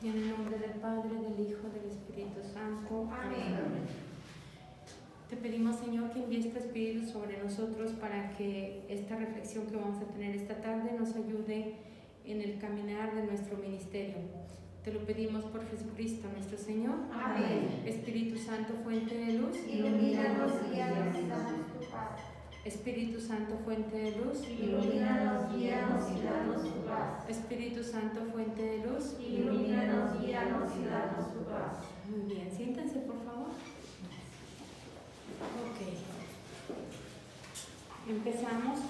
Y en el nombre del Padre, del Hijo, del Espíritu Santo. Amén. Te pedimos, Señor, que envíes tu Espíritu sobre nosotros para que esta reflexión que vamos a tener esta tarde nos ayude en el caminar de nuestro ministerio. Te lo pedimos por Jesucristo nuestro Señor. Amén. Espíritu Santo, fuente de luz, Ilumínanos, guíanos y danos tu paz. Espíritu Santo, fuente de luz, Ilumínanos, guíanos y danos tu paz. Espíritu Santo, fuente de luz. Ilumínanos, guíanos y danos tu paz. Muy bien, siéntense por favor. Ok. Empezamos.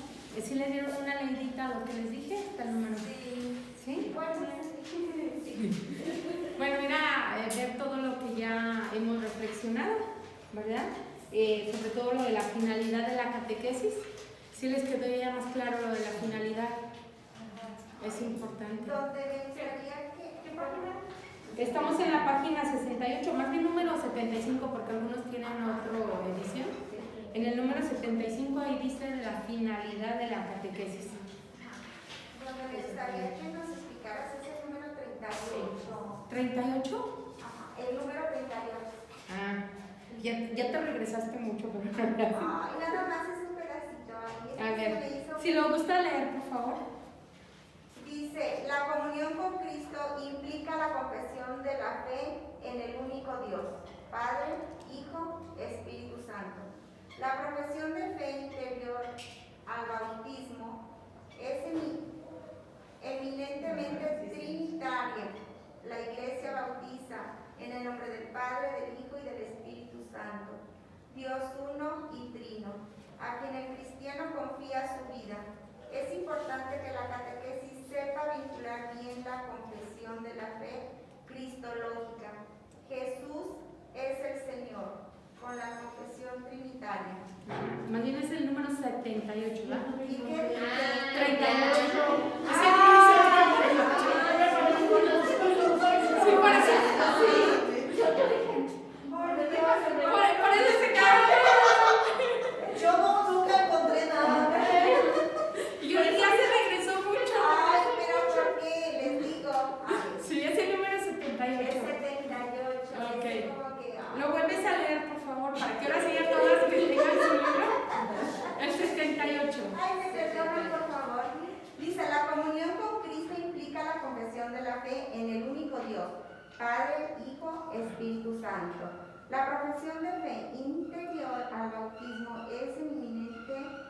¿Sí le dieron una leidita a lo que les dije? Hasta el número. ¿Sí? Bueno, era ver todo lo que ya hemos reflexionado, ¿verdad? Sobre todo lo de la finalidad de la catequesis. ¿Sí les quedó ya más claro lo de la finalidad? Es importante. ¿Dónde sería qué página? Estamos en la página 68, más bien número 75, porque algunos tienen otra edición. En el número 75 ahí dice la finalidad de la catequesis. Donde me gustaría que nos explicaras ese número 38. ¿38? Ajá, el número 38. Ah, ya te regresaste mucho, pero Ay, nada más es un pedacito. Ahí a ver, me hizo... si lo gusta leer, por favor. Dice, la comunión con Cristo implica la confesión de la fe en el único Dios, Padre, Hijo, Espíritu Santo. La profesión de fe interior al bautismo es eminentemente trinitaria. La Iglesia bautiza en el nombre del Padre, del Hijo y del Espíritu Santo, Dios uno y trino, a quien el cristiano confía su vida. Es importante que la catequesis sepa vincular bien la confesión de la fe cristológica. Jesús es el Señor, con la confesión trinitaria. Más bien es el número 78, ¿verdad? ¿Y qué? 38. Sí, parece. Parece que Yo nunca encontré nada. yo ya se regresó mucho. Ay, pero ¿por qué? Les digo. Ay, Sí, es el número es 78. 78. Ok. Es como que, ay. Lo vuelves a leer, por favor, para que ahora sí ya todas que tengan su libro. El 78. Ay, me perdonan, por favor. Dice, la comunión con Cristo implica la confesión de la fe en el único Dios, Padre, Hijo, Espíritu Santo. La profesión de fe interior al bautismo es eminentemente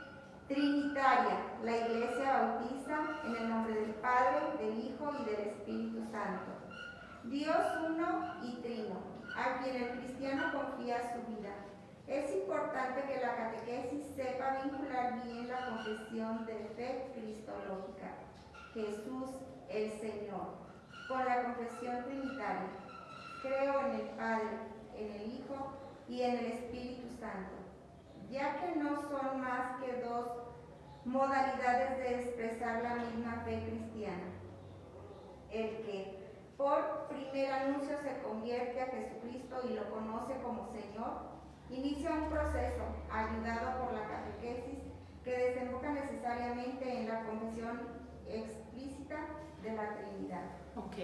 trinitaria. La Iglesia bautiza en el nombre del Padre, del Hijo y del Espíritu Santo. Dios uno y trino, a quien el cristiano confía su vida. Es importante que la catequesis sepa vincular bien la confesión de fe cristológica, Jesús el Señor, con la confesión trinitaria. Creo en el Padre, en el Hijo y en el Espíritu Santo, ya que no son más que dos modalidades de expresar la misma fe cristiana. El que por primer anuncio se convierte a Jesucristo y lo conoce como Señor, inicia un proceso ayudado por la catequesis que desemboca necesariamente en la confesión explícita de la Trinidad. Ok,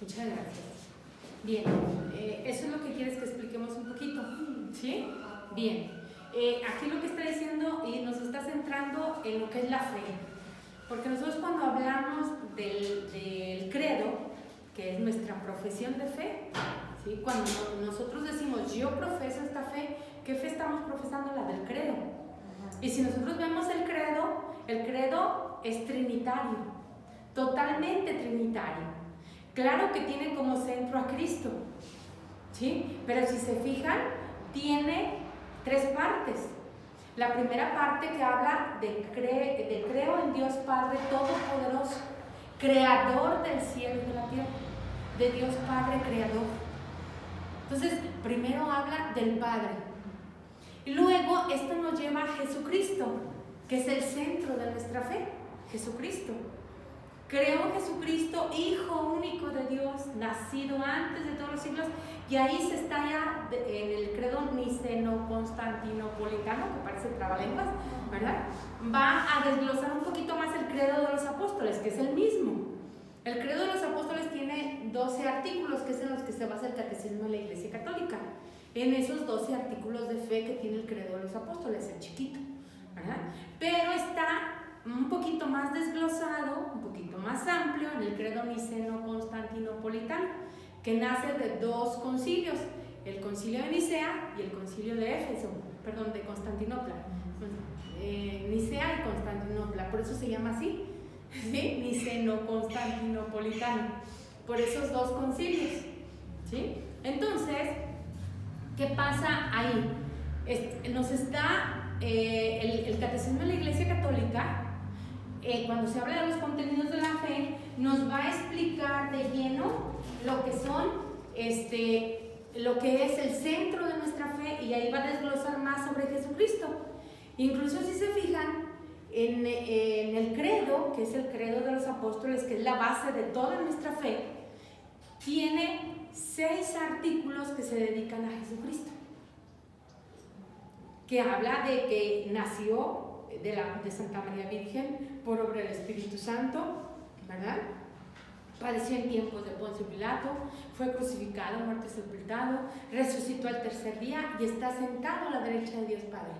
muchas gracias. Bien, eso es lo que quieres que expliquemos un poquito, ¿sí? Bien, aquí lo que está diciendo y nos está centrando en lo que es la fe, porque nosotros cuando hablamos del credo, que es nuestra profesión de fe, ¿sí? Cuando nosotros decimos yo profeso esta fe, ¿qué fe estamos profesando? La del credo. Y si nosotros vemos el credo es trinitario, totalmente trinitario. Claro que tiene como centro a Cristo, ¿sí? Pero si se fijan, tiene tres partes. La primera parte que habla de creo en Dios Padre Todopoderoso, creador del cielo y de la tierra, de Dios Padre creador. Entonces, primero habla del Padre. Y luego esto nos lleva a Jesucristo, que es el centro de nuestra fe, Jesucristo. Creo en Jesucristo, Hijo único de Dios, nacido antes de todos los siglos, y ahí se está ya en el credo niceno-constantinopolitano, que parece trabalenguas, ¿verdad? Va a desglosar un poquito más el credo de los apóstoles, que es el mismo. El credo de los apóstoles tiene dos artículos, que es en los que se basa el catecismo de la Iglesia Católica. En esos 12 artículos de fe que tiene el credo de los apóstoles, el chiquito, ¿verdad? Pero está un poquito más desglosado, un poquito más amplio en el credo niceno-constantinopolitano, que nace de 2 concilios, el concilio de Nicea y el concilio de Constantinopla. Nicea y Constantinopla, por eso se llma así, ¿sí? Niceno-constantinopolitano, por esos 2 concilios, ¿sí? Entonces, ¿qué pasa ahí? Nos está el catecismo de la Iglesia Católica, cuando se habla de los contenidos de la fe, nos va a explicar de lleno lo que son lo que es el centro de nuestra fe, y ahí va a desglosar más sobre Jesucristo. Incluso si se fijan en el credo, que es el credo de los apóstoles, que es la base de toda nuestra fe, tiene 6 artículos que se dedican a Jesucristo, que habla de que nació de Santa María Virgen por obra del Espíritu Santo, ¿verdad? Padeció en tiempos de Poncio Pilato, fue crucificado, muerto y sepultado, resucitó al 3er día y está sentado a la derecha de Dios Padre.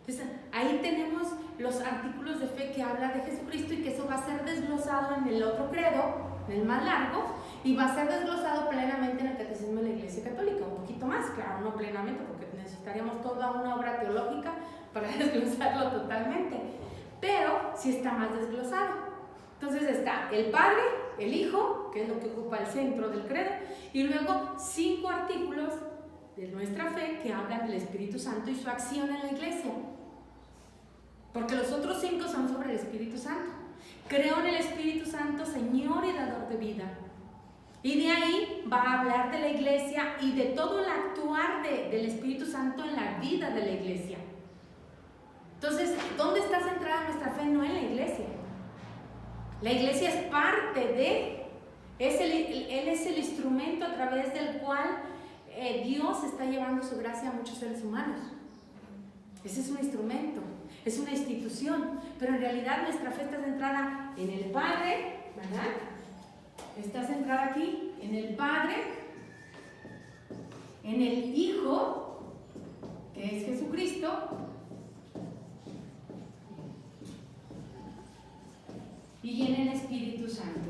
Entonces, ahí tenemos los artículos de fe que habla de Jesucristo, y que eso va a ser desglosado en el otro credo, en el más largo, y va a ser desglosado plenamente en el catecismo de la Iglesia Católica, un poquito más, claro, no plenamente, porque necesitaríamos toda una obra teológica para desglosarlo totalmente, pero sí está más desglosado. Entonces está el Padre, el Hijo, que es lo que ocupa el centro del credo, y luego 5 artículos de nuestra fe que hablan del Espíritu Santo y su acción en la Iglesia, porque los otros 5 son sobre el Espíritu Santo. Creo en el Espíritu Santo, Señor y dador de vida. Y de ahí va a hablar de la Iglesia y de todo el actuar del Espíritu Santo en la vida de la Iglesia. Entonces, ¿dónde está centrada nuestra fe? No en la Iglesia. La Iglesia es parte de, Él es el instrumento a través del cual Dios está llevando su gracia a muchos seres humanos. Ese es un instrumento, es una institución, pero en realidad nuestra fe está centrada en el Padre, ¿verdad? Está centrada aquí en el Padre, en el Hijo, que es Jesucristo, y en el Espíritu Santo.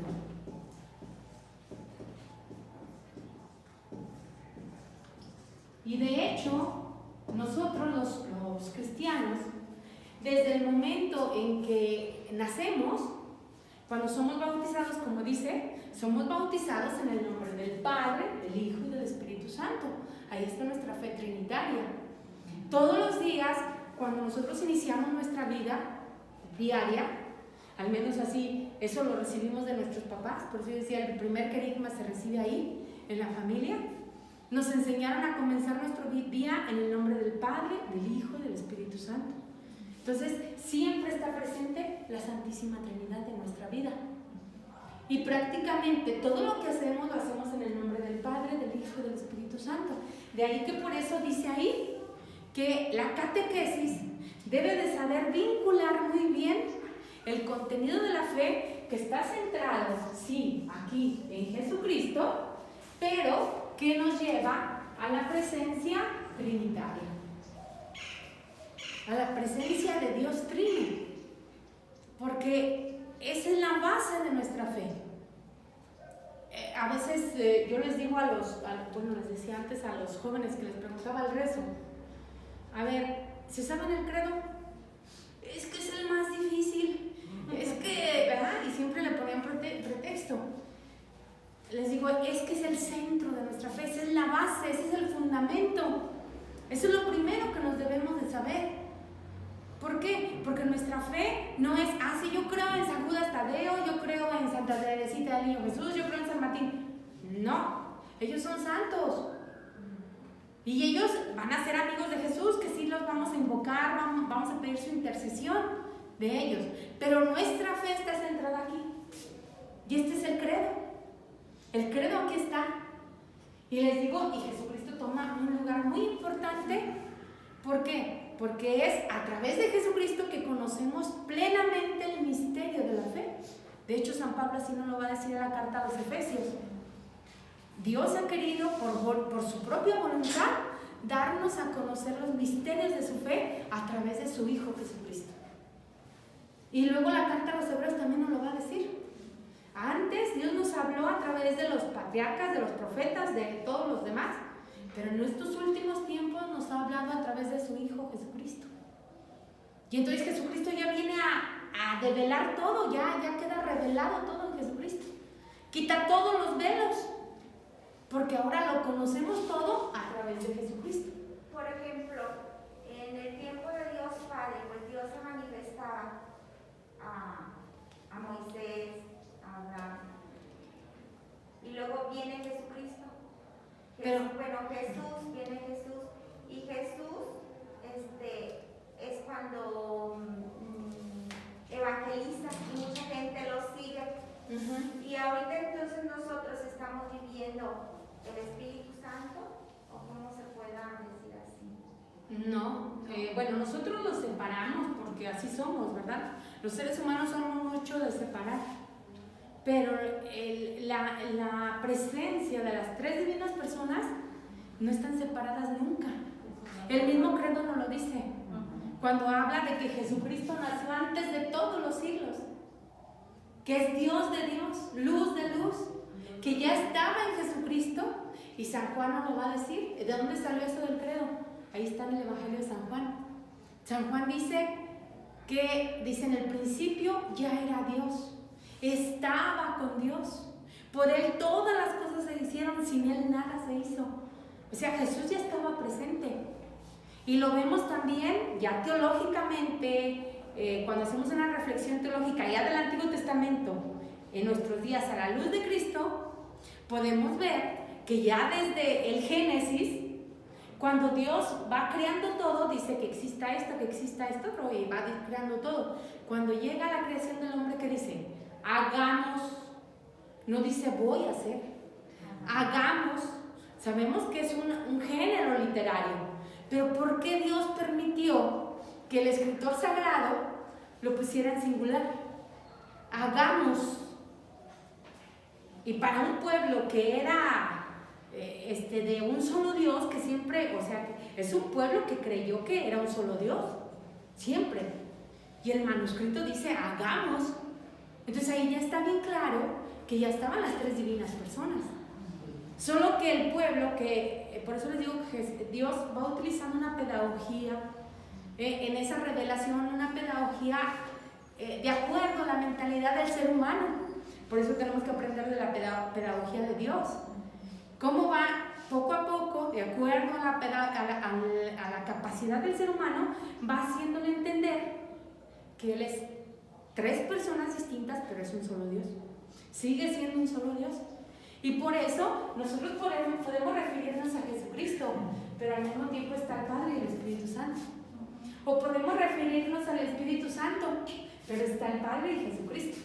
Y de hecho, nosotros los cristianos, desde el momento en que nacemos, cuando somos bautizados, como dice, somos bautizados en el nombre del Padre, del Hijo y del Espíritu Santo. Ahí está nuestra fe trinitaria. Todos los días, cuando nosotros iniciamos nuestra vida diaria, al menos así, eso lo recibimos de nuestros papás, por eso yo decía, el primer querigma se recibe ahí, en la familia. Nos enseñaron a comenzar nuestro día en el nombre del Padre, del Hijo y del Espíritu Santo. Entonces, siempre está presente la Santísima Trinidad en nuestra vida. Y prácticamente todo lo que hacemos, lo hacemos en el nombre del Padre, del Hijo y del Espíritu Santo. De ahí que por eso dice ahí que la catequesis debe de saber vincular muy bien el contenido de la fe, que está centrado, sí, aquí en Jesucristo, pero que nos lleva a la presencia trinitaria, a la presencia de Dios Trino, porque esa es la base de nuestra fe. A veces yo les digo les decía antes a los jóvenes que les preguntaba el rezo, a ver, ¿se saben el credo? Es que es el más difícil, es que, ¿verdad? Y siempre le ponían pretexto. Les digo, es que es el centro de nuestra fe, esa es la base, ese es el fundamento. Eso es lo primero que nos debemos de saber. ¿Por qué? Porque nuestra fe no es, sí, yo creo en San Judas Tadeo, yo creo en Santa Teresita del Niño Jesús, yo creo en San Martín. No, ellos son santos. Y ellos van a ser amigos de Jesús, que sí los vamos a invocar, vamos a pedir su intercesión de ellos. Pero nuestra fe está centrada aquí. Y este es el credo. El credo aquí está. Y les digo, y Jesucristo toma un lugar muy importante. ¿Por qué? Porque es a través de Jesucristo que conocemos plenamente el misterio de la fe. De hecho, San Pablo así nos lo va a decir en la carta a los Efesios. Dios ha querido, por su propia voluntad, darnos a conocer los misterios de su fe a través de su Hijo Jesucristo. Y luego la carta a los Hebreos también nos lo va a decir. Antes Dios nos habló a través de los patriarcas, de los profetas, de todos los demás, pero en estos últimos tiempos nos ha hablado a través de su Hijo Jesucristo. Y entonces Jesucristo ya viene a develar todo, ya queda revelado todo en Jesucristo. Quita todos los velos, porque ahora lo conocemos todo a través de Jesucristo. Por ejemplo, en el tiempo de Dios Padre, pues Dios se manifestaba a Moisés, a Abraham, y luego viene Jesucristo. Viene Jesús, y Jesús es cuando evangeliza y mucha gente lo sigue. Y ahorita entonces nosotros estamos viviendo el Espíritu Santo, o cómo se pueda decir así. No, bueno, nosotros los separamos porque así somos, ¿verdad? Los seres humanos somos mucho de separar, pero la presencia de las tres divinas personas no están separadas nunca. El mismo credo nos lo dice, cuando habla de que Jesucristo nació antes de todos los siglos, que es Dios de Dios, luz de luz, que ya estaba en Jesucristo. Y San Juan nos lo va a decir. ¿De dónde salió eso del credo? Ahí está en el Evangelio de San Juan. San Juan dice en el principio ya era Dios, estaba con Dios, por Él todas las cosas se hicieron, sin Él nada se hizo. O sea, Jesús ya estaba presente. Y lo vemos también ya teológicamente, cuando hacemos una reflexión teológica ya del Antiguo Testamento, en nuestros días a la luz de Cristo, podemos ver que ya desde el Génesis, cuando Dios va creando todo, dice que exista esto, otro, y va creando todo. Cuando llega la creación del hombre, ¿qué dice? Hagamos, no dice voy a hacer, hagamos. Sabemos que es un género literario, pero ¿por qué Dios permitió que el escritor sagrado lo pusiera en singular? Hagamos. Y para un pueblo que era de un solo Dios, que siempre, o sea, es un pueblo que creyó que era un solo Dios, siempre. Y el manuscrito dice, hagamos. Entonces ahí ya está bien claro que ya estaban las tres divinas personas. Solo que el pueblo, por eso les digo que Dios va utilizando una pedagogía, en esa revelación, una pedagogía de acuerdo a la mentalidad del ser humano. Por eso tenemos que aprender de la pedagogía de Dios. Cómo va poco a poco, de acuerdo a la capacidad del ser humano, va haciéndole entender que Él es tres personas distintas, pero es un solo Dios. Sigue siendo un solo Dios. Y por eso nosotros podemos referirnos a Jesucristo, pero al mismo tiempo está el Padre y el Espíritu Santo. O podemos referirnos al Espíritu Santo, pero está el Padre y Jesucristo.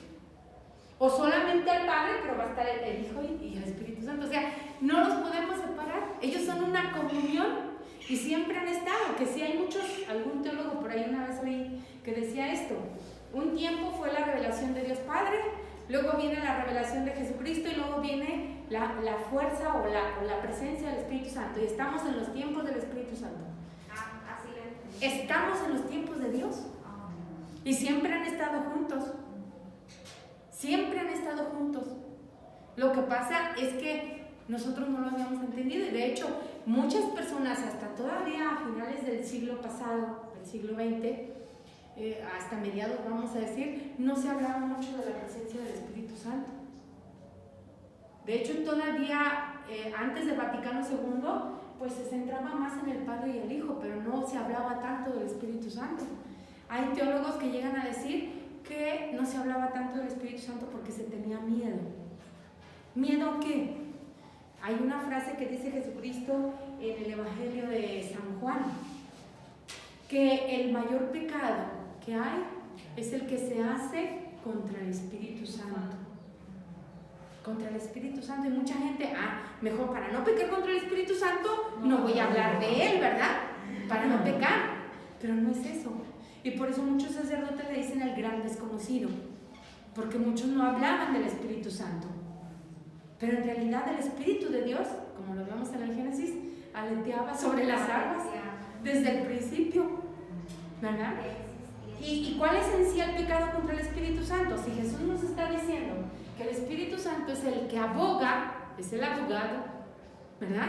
O solamente al Padre, pero va a estar el Hijo y el Espíritu Santo. O sea, no los podemos separar. Ellos son una comunión y siempre han estado. Que sí hay algún teólogo por ahí una vez oí que decía esto. Un tiempo fue la revelación de Dios Padre, luego viene la revelación de Jesucristo y luego viene la fuerza o la presencia del Espíritu Santo. Y estamos en los tiempos del Espíritu Santo. Así es. Estamos en los tiempos de Dios. Y siempre han estado juntos. Siempre han estado juntos. Lo que pasa es que nosotros no lo habíamos entendido y de hecho muchas personas hasta todavía a finales del siglo pasado, del siglo XX, hasta mediados vamos a decir, no se hablaba mucho de la presencia del Espíritu Santo. De hecho todavía antes del Vaticano II pues se centraba más en el Padre y el Hijo, pero no se hablaba tanto del Espíritu Santo. Hay teólogos que llegan a decir que no se hablaba tanto del Espíritu Santo porque se tenía miedo. ¿Miedo a qué? Hay una frase que dice Jesucristo en el Evangelio de San Juan, que el mayor pecado que hay es el que se hace contra el Espíritu Santo. Contra el Espíritu Santo. Y mucha gente, mejor para no pecar contra el Espíritu Santo, no voy a hablar de él, ¿verdad? Para no pecar. Pero no es eso. Y por eso muchos sacerdotes le dicen el gran desconocido, porque muchos no hablaban del Espíritu Santo. Pero en realidad el Espíritu de Dios, como lo vemos en el Génesis, aleteaba sobre las aguas desde el principio, ¿verdad? ¿Y cuál es en sí el pecado contra el Espíritu Santo? Si Jesús nos está diciendo que el Espíritu Santo es el que aboga, es el abogado, ¿verdad?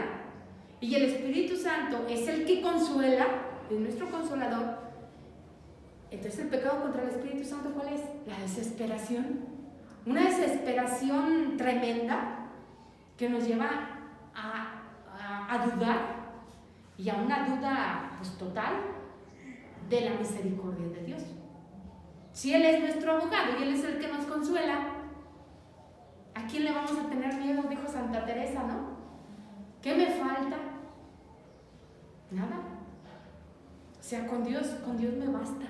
Y el Espíritu Santo es el que consuela, es nuestro consolador. Entonces el pecado contra el Espíritu Santo, ¿cuál es? La desesperación. Una desesperación tremenda que nos lleva a dudar, y a una duda pues total de la misericordia de Dios. Si Él es nuestro abogado y Él es el que nos consuela, ¿a quién le vamos a tener miedo? Dijo Santa Teresa, ¿no? ¿Qué me falta? Nada. O sea, con Dios me basta.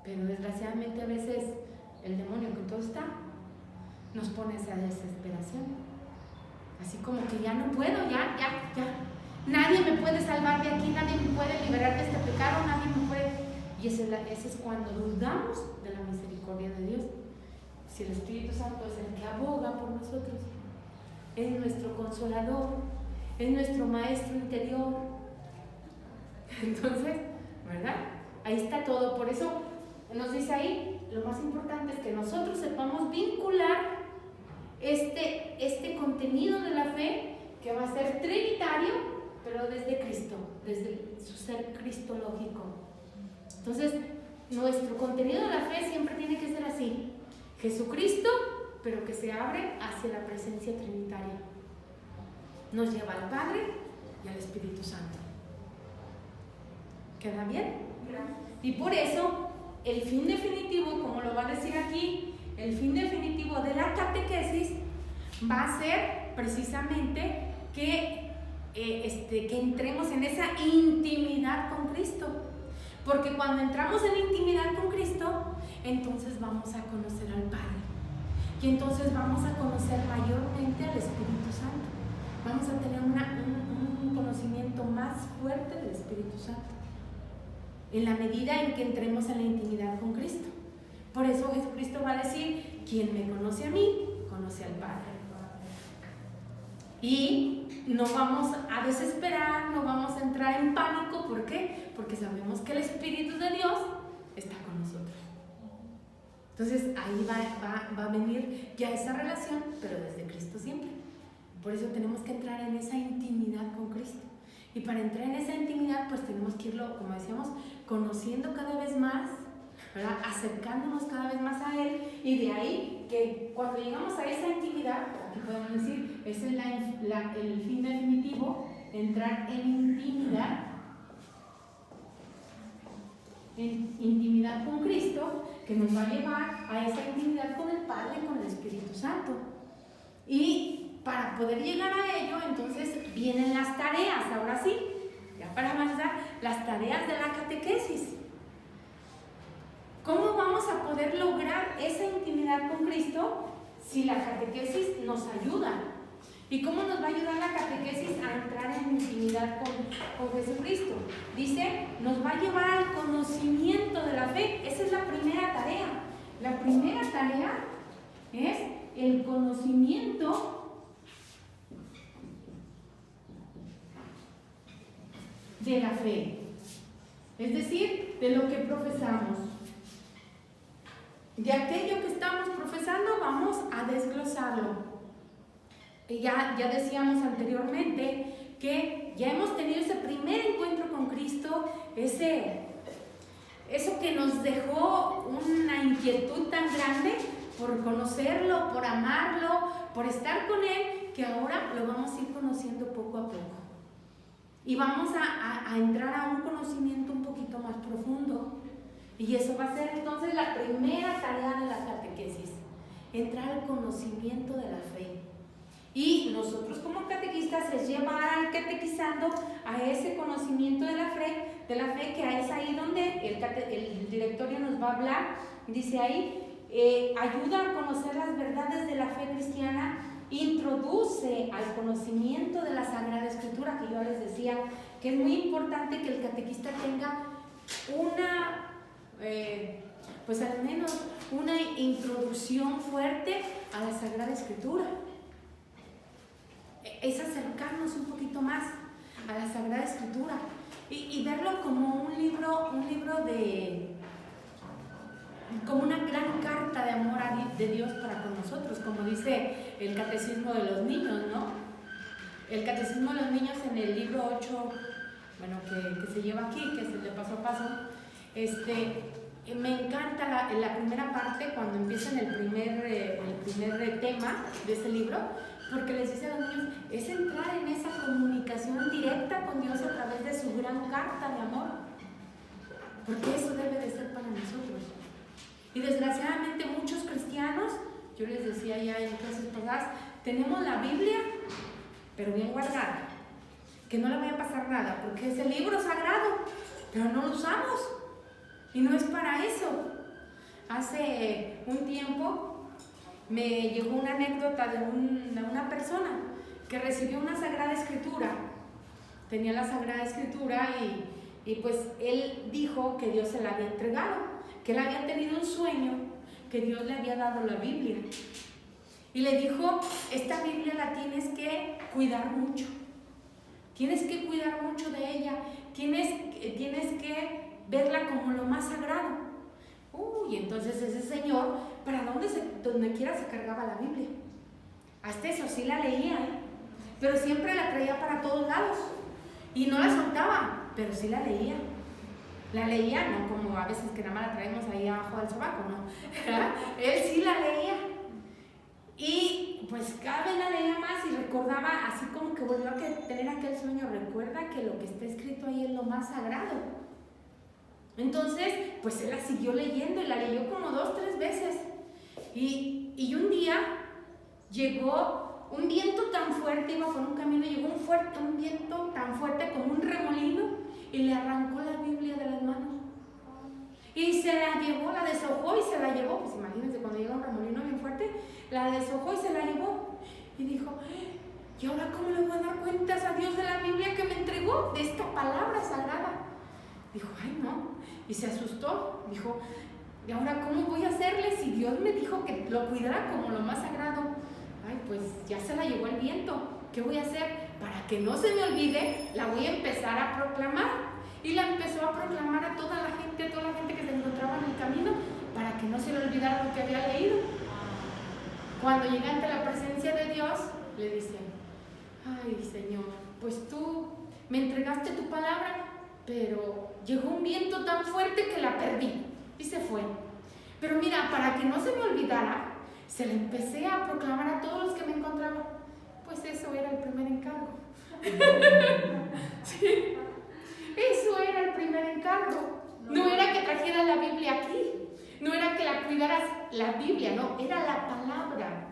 Pero desgraciadamente a veces el demonio que todo está nos pone esa desesperación. Así como que ya no puedo, ya. Nadie me puede salvar de aquí, nadie me puede liberar de este pecado, nadie me puede. Y ese es cuando dudamos de la misericordia de Dios. Si el Espíritu Santo es el que aboga por nosotros, es nuestro consolador, es nuestro maestro interior. Entonces, ¿verdad? Ahí está todo. Por eso nos dice ahí, lo más importante es que nosotros sepamos vincular este contenido de la fe, que va a ser trinitario, pero desde Cristo, desde su ser cristológico. Entonces, nuestro contenido de la fe siempre tiene que ser así: Jesucristo, pero que se abre hacia la presencia trinitaria. Nos lleva al Padre y al Espíritu Santo. ¿Queda bien? Gracias. Y por eso, el fin definitivo, como lo va a decir aquí, el fin definitivo de la catequesis va a ser precisamente que entremos en esa intimidad con Cristo. Porque cuando entramos en intimidad con Cristo, entonces vamos a conocer al Padre. Y entonces vamos a conocer mayormente al Espíritu Santo. Vamos a tener un conocimiento más fuerte del Espíritu Santo, en la medida en que entremos en la intimidad con Cristo. Por eso Jesucristo va a decir: quien me conoce a mí, conoce al Padre. Y no vamos a desesperar, no vamos a entrar en pánico. ¿Por qué? Porque sabemos que el Espíritu de Dios está con nosotros. Entonces ahí va a venir ya esa relación, pero desde Cristo siempre. Por eso tenemos que entrar en esa intimidad con Cristo. Y para entrar en esa intimidad, pues tenemos que irlo, como decíamos, conociendo cada vez más, ¿verdad? Acercándonos cada vez más a Él. Y de ahí que cuando llegamos a esa intimidad, aquí podemos decir, ese es el fin definitivo, entrar en intimidad con Cristo, que nos va a llevar a esa intimidad con el Padre y con el Espíritu Santo. Y para poder llegar a ello, entonces vienen las tareas. Ahora sí, ya para avanzar, las tareas de la catequesis. ¿Cómo vamos a poder lograr esa intimidad con Cristo si la catequesis nos ayuda? ¿Y cómo nos va a ayudar la catequesis a entrar en intimidad con Jesucristo? Dice, nos va a llevar al conocimiento de la fe. Esa es la primera tarea. La primera tarea es el conocimiento de la fe. Es decir, de lo que profesamos. De aquello que estamos profesando vamos a desglosarlo. Ya decíamos anteriormente que ya hemos tenido ese primer encuentro con Cristo, eso que nos dejó una inquietud tan grande por conocerlo, por amarlo, por estar con Él, que ahora lo vamos a ir conociendo poco a poco. Y vamos a entrar a un conocimiento un poquito más profundo. Y eso va a ser entonces la primera tarea de la catequesis, entrar al conocimiento de la fe. Y nosotros como catequistas es llevar al catequizando a ese conocimiento de la fe, que es ahí donde el directorio nos va a hablar. Dice ahí, ayuda a conocer las verdades de la fe cristiana, introduce al conocimiento de la Sagrada Escritura, que yo les decía que es muy importante que el catequista tenga pues al menos una introducción fuerte a la Sagrada Escritura. es acercarnos un poquito más a la Sagrada Escritura y verlo como un libro como una gran carta de amor de Dios para con nosotros, como dice el Catecismo de los Niños, ¿no? El Catecismo de los Niños en el libro 8, bueno, que se lleva aquí, que es el de paso a paso, me encanta la primera parte cuando empieza en el primer tema de ese libro, porque les dice a los niños, es entrar en esa comunicación directa con Dios a través de su gran carta de amor, porque eso debe de ser para nosotros. Y desgraciadamente muchos cristianos, yo les decía ya en clases pasadas, tenemos la Biblia, pero bien guardada, que no le vaya a pasar nada, porque es el libro sagrado, pero no lo usamos, y no es para eso. Hace un tiempo me llegó una anécdota de una persona que recibió una Sagrada Escritura, tenía la Sagrada Escritura y pues él dijo que Dios se la había entregado, que él había tenido un sueño, que Dios le había dado la Biblia. Y le dijo, esta Biblia la tienes que cuidar mucho. Tienes que cuidar mucho de ella. Tienes que verla como lo más sagrado. Y entonces ese señor, ¿para donde quiera se cargaba la Biblia? Hasta eso sí la leía, pero siempre la traía para todos lados. Y no la soltaba, pero sí la leía. La leía, no como a veces que nada más la traemos ahí abajo del sobaco, ¿no? Él sí la leía. Y pues cada vez la leía más y recordaba, así como que volvió a tener aquel sueño, recuerda que lo que está escrito ahí es lo más sagrado. Entonces, pues él la siguió leyendo y la leyó como 2, 3 veces. Y un día llegó un viento tan fuerte, iba por un camino, llegó un viento tan fuerte como un remolino y le arrancó la Biblia de las manos. Y se la llevó, la deshojó y se la llevó. Pues imagínense cuando llega un remolino bien fuerte, la deshojó y se la llevó. Y dijo, ¿y ahora cómo le voy a dar cuentas a Dios de la Biblia que me entregó, de esta palabra sagrada? Dijo, ay no. Y se asustó. Dijo, ¿y ahora cómo voy a hacerle si Dios me dijo que lo cuidara como lo más sagrado? Ay, pues ya se la llevó el viento. ¿Qué voy a hacer? Para que no se me olvide, la voy a empezar a proclamar. Y la empezó a proclamar a toda la gente que se encontraba en el camino, para que no se le olvidara lo que había leído. Cuando llega ante la presencia de Dios, le dice, ay Señor, pues tú me entregaste tu palabra, pero llegó un viento tan fuerte que la perdí y se fue. Pero mira, para que no se me olvidara, se le empecé a proclamar a todos los que me encontraban. Pues eso era el primer encargo. Sí. Eso era el primer encargo. No era que trajeras la Biblia aquí, no era que la cuidaras la Biblia, no, era la palabra.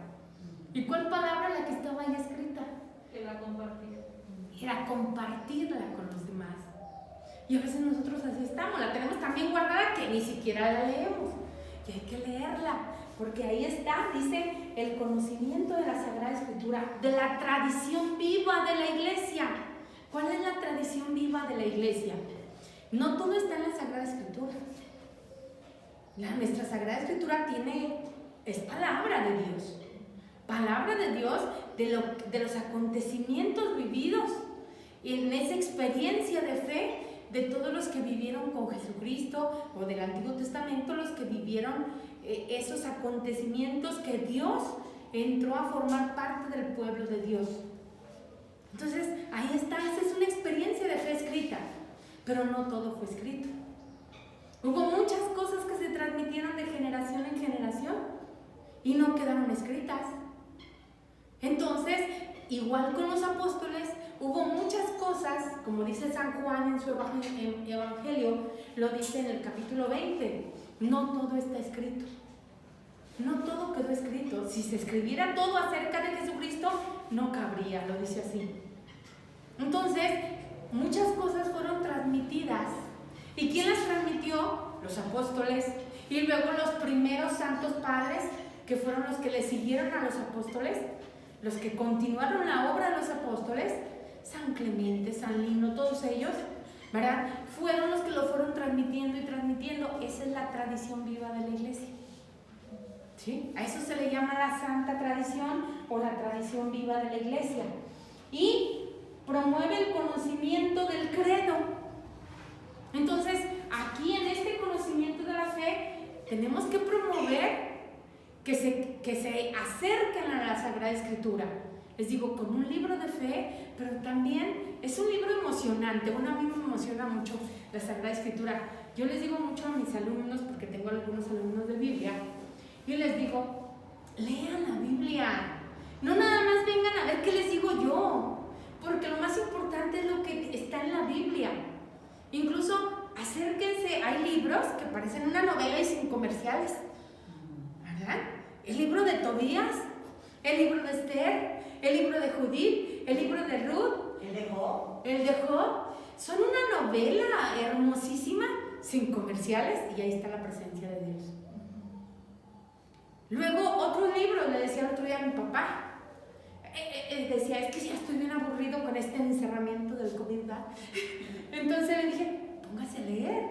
¿Y cuál palabra? La que estaba ahí escrita. Que la compartía. Era compartirla con los demás. Y a veces nosotros así estamos, la tenemos tan bien guardada que ni siquiera la leemos. Y hay que leerla, porque ahí está, dice, el conocimiento de la Sagrada Escritura, de la tradición viva de la Iglesia. ¿Cuál es la tradición viva de la Iglesia? No todo está en la Sagrada Escritura. Nuestra Sagrada Escritura es palabra de Dios. Palabra de Dios de los acontecimientos vividos. Y en esa experiencia de fe de todos los que vivieron con Jesucristo o del Antiguo Testamento, los que vivieron esos acontecimientos que Dios entró a formar parte del pueblo de Dios. Entonces, ahí está, esa es una experiencia de fe escrita, pero no todo fue escrito. Hubo muchas cosas que se transmitieron de generación en generación y no quedaron escritas. Entonces, igual con los apóstoles, hubo muchas cosas, como dice San Juan en su Evangelio, lo dice en el capítulo 20, no todo está escrito. No todo quedó escrito. Si se escribiera todo acerca de Jesucristo, no cabría, lo dice así. Entonces, muchas cosas fueron transmitidas. ¿Y quién las transmitió? Los apóstoles. Y luego los primeros santos padres, que fueron los que le siguieron a los apóstoles, los que continuaron la obra de los apóstoles, San Clemente, San Lino, todos ellos, ¿verdad? Fueron los que lo fueron transmitiendo y transmitiendo. Esa es la tradición viva de la Iglesia. ¿Sí? A eso se le llama la santa tradición o la tradición viva de la Iglesia. y promueve el conocimiento del credo. Entonces, aquí en este conocimiento de la fe, tenemos que promover que se acerquen a la Sagrada Escritura. Les digo, con un libro de fe, pero también es un libro emocionante. Bueno, a mí me emociona mucho la Sagrada Escritura. Yo les digo mucho a mis alumnos, porque tengo algunos alumnos de Biblia, yo les digo, lean la Biblia. No nada más vengan a ver qué les digo yo, porque lo más importante es lo que está en la Biblia. Incluso acérquense, hay libros que parecen una novela y sin comerciales, ¿verdad? El libro de Tobías, el libro de Esther, el libro de Judith, el libro de Ruth, el de Job, son una novela hermosísima, sin comerciales, y ahí está la presencia de Dios. Luego, otro libro, le decía el otro día a mi papá, decía, es que ya estoy bien aburrido con este encerramiento del COVID, ¿verdad? Entonces le dije, póngase a leer.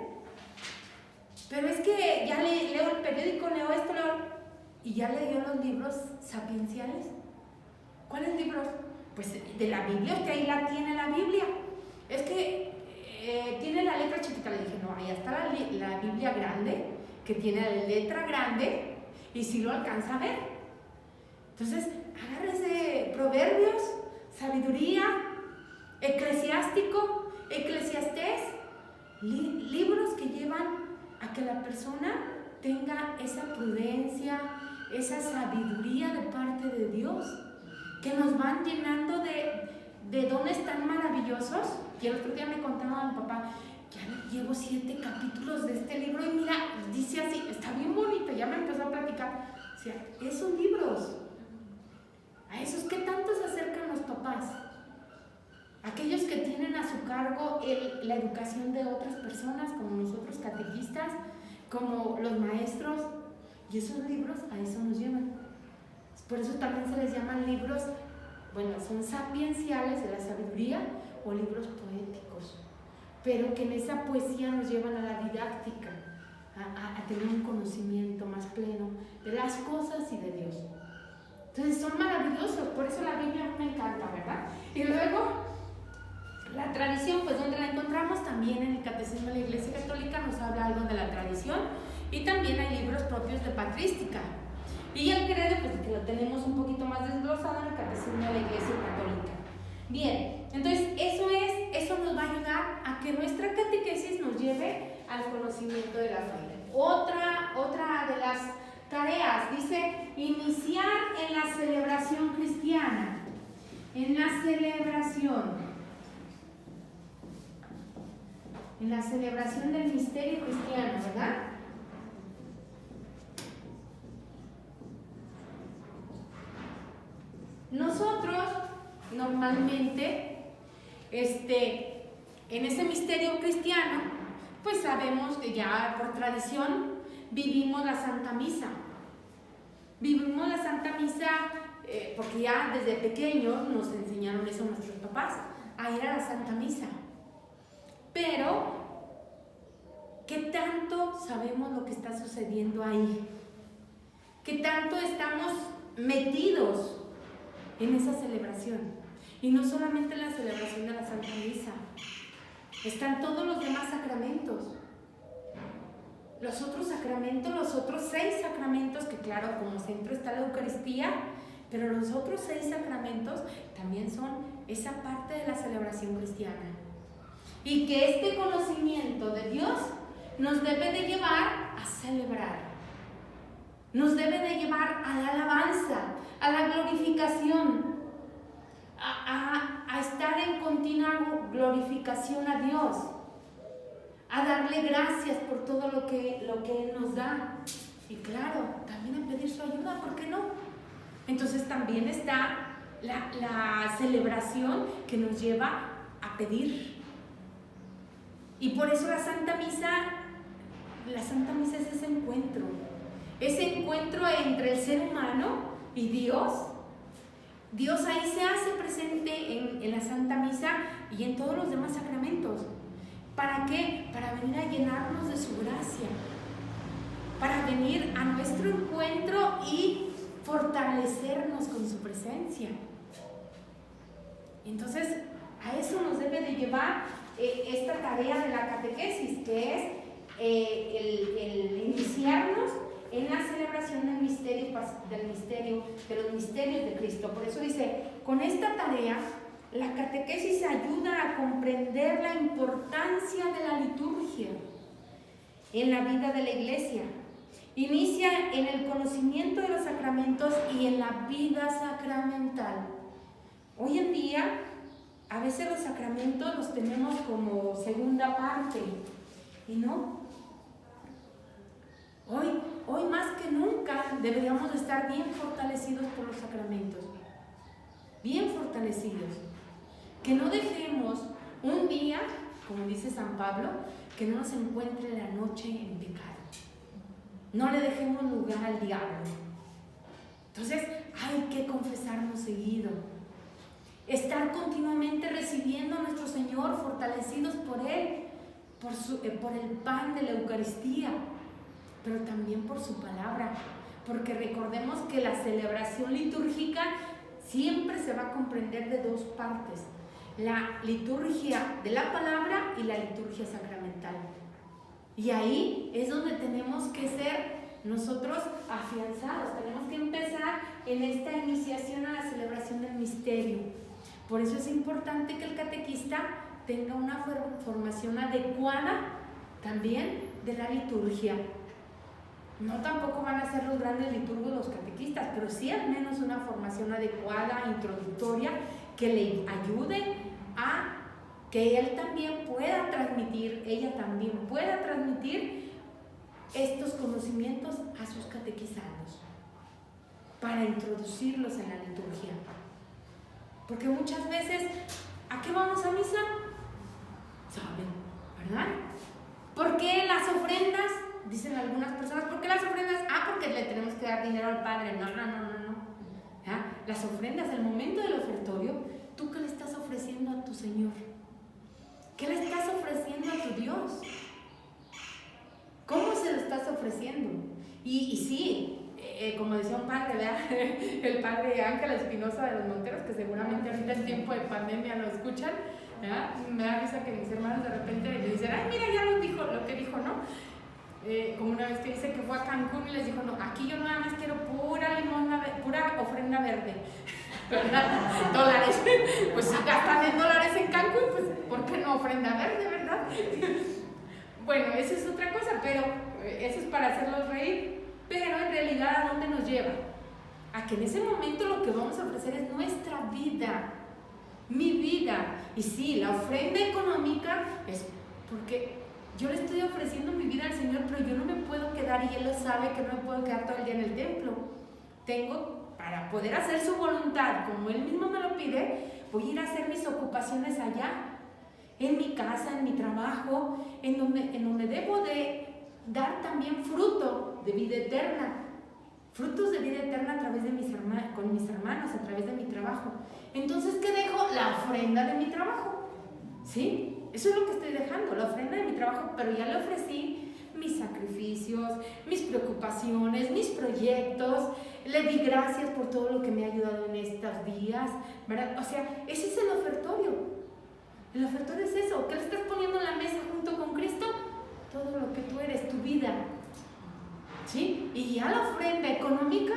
Pero es que ya leo el periódico, leo esto, y ya leyó los libros sapienciales. ¿Cuáles libros? Pues de la Biblia, que ahí la tiene la Biblia. Es que tiene la letra chiquita. Le dije, no, ahí está la Biblia grande, que tiene la letra grande, y si lo alcanza a ver. Entonces, agárrese Proverbios, Sabiduría, Eclesiástico, Eclesiastés, libros que llevan a que la persona tenga esa prudencia, esa sabiduría de parte de Dios, que nos van llenando de dones tan maravillosos. Y el otro día me contaba mi papá, ya llevo 7 capítulos de este libro y mira, dice así, está bien bonito, ya me empezó a platicar. O sea, esos libros, a esos que tanto se acercan los papás, aquellos que tienen a su cargo la educación de otras personas, como nosotros catequistas, como los maestros, y esos libros a eso nos llevan. Por eso también se les llaman libros, bueno, son sapienciales de la sabiduría o libros poéticos, pero que en esa poesía nos llevan a la didáctica, a tener un conocimiento más pleno de las cosas y de Dios. Entonces son maravillosos, por eso la Biblia me encanta, ¿verdad? Y luego la tradición, pues donde la encontramos también en el Catecismo de la Iglesia Católica, nos habla algo de la tradición, y también hay libros propios de patrística. Y el credo, pues que lo tenemos un poquito más desglosado en el Catecismo de la Iglesia Católica. Bien, entonces eso nos va a ayudar a que nuestra catequesis nos lleve al conocimiento de la fe. Otra de las tareas, dice, iniciar en la celebración cristiana. En la celebración del misterio cristiano, ¿verdad? Nosotros normalmente en ese misterio cristiano, pues sabemos que ya por tradición vivimos la Santa Misa. Vivimos la Santa Misa porque ya desde pequeños nos enseñaron eso nuestros papás, a ir a la Santa Misa. Pero, ¿qué tanto sabemos lo que está sucediendo ahí? ¿Qué tanto estamos metidos en esa celebración? Y no solamente en la celebración de la Santa Misa, están todos los demás sacramentos. Los otros sacramentos, los otros 6 sacramentos, que claro, como centro está la Eucaristía, pero los otros 6 sacramentos también son esa parte de la celebración cristiana. Y que este conocimiento de Dios nos debe de llevar a celebrar, nos debe de llevar a la alabanza, a la glorificación, a estar en continua glorificación a Dios, a darle gracias por todo lo que Él nos da. Y claro, también a pedir su ayuda, ¿por qué no? Entonces también está la celebración que nos lleva a pedir. Y por eso la Santa Misa es ese encuentro entre el ser humano y Dios. Dios ahí se hace presente en la Santa Misa y en todos los demás sacramentos. ¿Para qué? Para venir a llenarnos de su gracia, para venir a nuestro encuentro y fortalecernos con su presencia. Entonces, a eso nos debe de llevar esta tarea de la catequesis, que es el iniciarnos en la celebración del misterio, de los misterios de Cristo. Por eso dice, con esta tarea, la catequesis ayuda a comprender la importancia de la liturgia en la vida de la iglesia. Inicia en el conocimiento de los sacramentos y en la vida sacramental. Hoy en día, a veces los sacramentos los tenemos como segunda parte, y no. Hoy más que nunca deberíamos estar bien fortalecidos por los sacramentos, bien fortalecidos. Que no dejemos un día, como dice San Pablo, que no nos encuentre la noche en pecado. No le dejemos lugar al diablo. Entonces hay que confesarnos seguido. Estar continuamente recibiendo a nuestro Señor, fortalecidos por Él, por el pan de la Eucaristía, pero también por su palabra. Porque recordemos que la celebración litúrgica siempre se va a comprender de dos partes: la liturgia de la palabra y la liturgia sacramental. Y ahí es donde tenemos que ser nosotros afianzados, tenemos que empezar en esta iniciación a la celebración del misterio. Por eso es importante que el catequista tenga una formación adecuada también de la liturgia. No tampoco van a ser los grandes liturgos los catequistas, pero sí al menos una formación adecuada, introductoria, que le ayude a que él también pueda transmitir, ella también pueda transmitir estos conocimientos a sus catequizados para introducirlos en la liturgia. Porque muchas veces, ¿a qué vamos a misa? ¿Saben? ¿Verdad? ¿Por qué las ofrendas? Dicen algunas personas, ¿por qué las ofrendas? Porque le tenemos que dar dinero al Padre. No. ¿Ya? Las ofrendas, el momento del ofertorio, ¿tú qué le estás ofreciendo a tu Señor? ¿Qué le estás ofreciendo a tu Dios? ¿Cómo se lo estás ofreciendo? Y sí, como decía un padre, ¿verdad? El padre Ángel Espinosa de los Monteros, que seguramente ahorita en tiempo de pandemia lo escuchan, ¿verdad? Me da risa que mis hermanos de repente le dicen, ay, mira, ya lo que dijo, ¿no? Como una vez que dice que fue a Cancún y les dijo, no, aquí yo nada más quiero pura ofrenda verde, ¿verdad? Dólares. Pues si gastan en dólares en Cancún, pues ¿por qué no ofrenda verde, verdad? Bueno, esa es otra cosa, pero eso es para hacerlos reír. Pero en realidad, ¿a dónde nos lleva? A que en ese momento lo que vamos a ofrecer es nuestra vida, mi vida. Y sí, la ofrenda económica es porque yo le estoy ofreciendo mi vida al Señor, pero yo no me puedo quedar, y Él lo sabe, que no me puedo quedar todo el día en el templo. Tengo, para poder hacer su voluntad, como Él mismo me lo pide, voy a ir a hacer mis ocupaciones allá, en mi casa, en mi trabajo, en donde debo de dar también fruto de vida eterna. Frutos de vida eterna a través de con mis hermanos, a través de mi trabajo. Entonces, ¿qué dejo? La ofrenda de mi trabajo. ¿Sí? Eso es lo que estoy dejando, la ofrenda de mi trabajo, pero ya le ofrecí mis sacrificios, mis preocupaciones, mis proyectos, le di gracias por todo lo que me ha ayudado en estos días, ¿verdad? O sea, ese es el ofertorio. El ofertorio es eso, ¿qué le estás poniendo en la mesa junto con Cristo? Todo lo que tú eres, tu vida. ¿Sí? Y ya la ofrenda económica,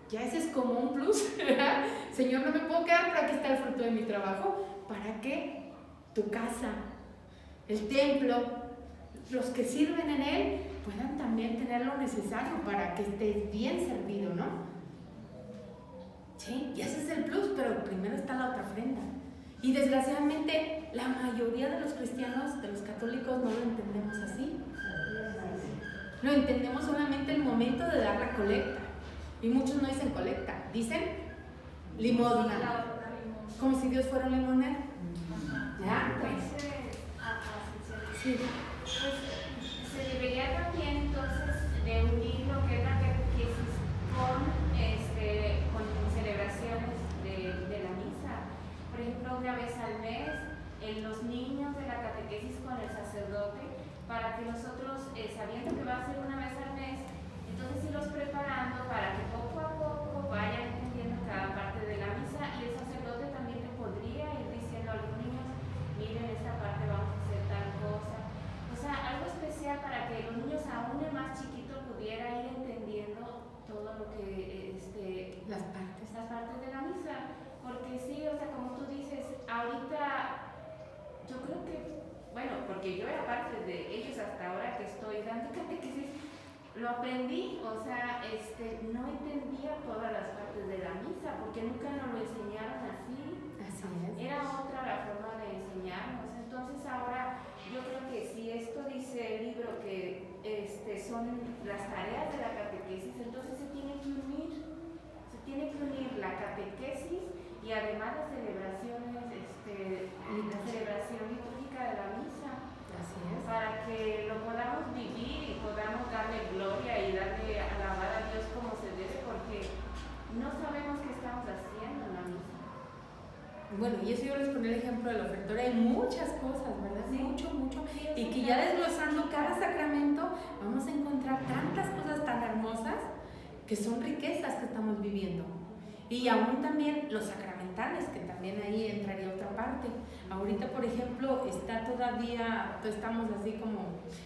ya ese es como un plus, ¿verdad? Señor, no me puedo quedar, pero aquí está el fruto de mi trabajo, para que tu casa, el templo, los que sirven en él, puedan también tener lo necesario para que estés bien servido, ¿no? Sí, y ese es el plus, pero primero está la otra ofrenda. Y desgraciadamente la mayoría de los cristianos, de los católicos, no lo entendemos así. Lo entendemos solamente el momento de dar la colecta. Y muchos no dicen colecta, dicen limosna. Como si Dios fuera un limonero. ¿Ya? Pues. Sí. Pues se debería también entonces de unir lo que es la catequesis con celebraciones de la misa. Por ejemplo, una vez al mes, los niños de la catequesis con el sacerdote, para que nosotros, sabiendo que va a ser una vez al mes, entonces irlos preparando para que poco a poco vayan entendiendo cada parte de la misa, y el sacerdote también te podría ir creo que, bueno, porque yo era parte de ellos hasta ahora que estoy dando catequesis, lo aprendí, o sea, no entendía todas las partes de la misa, porque nunca nos lo enseñaron así. Así es. Era otra la forma de enseñarnos. Entonces ahora yo creo que si esto dice el libro que son las tareas de la catequesis, entonces se tiene que unir la catequesis y además las celebraciones, la celebración litúrgica de la misa. Así es. Para que lo podamos vivir y podamos darle gloria y darle alabar a Dios como se debe, porque no sabemos qué estamos haciendo en la misa. Bueno, y eso yo les ponía el ejemplo del ofertorio, hay muchas cosas, ¿verdad? Sí. Mucho, y que ya desglosando cada sacramento vamos a encontrar tantas cosas tan hermosas que son riquezas que estamos viviendo. Y aún también los sacramentales, que también ahí entraría otra parte. Ahorita, por ejemplo, estamos así como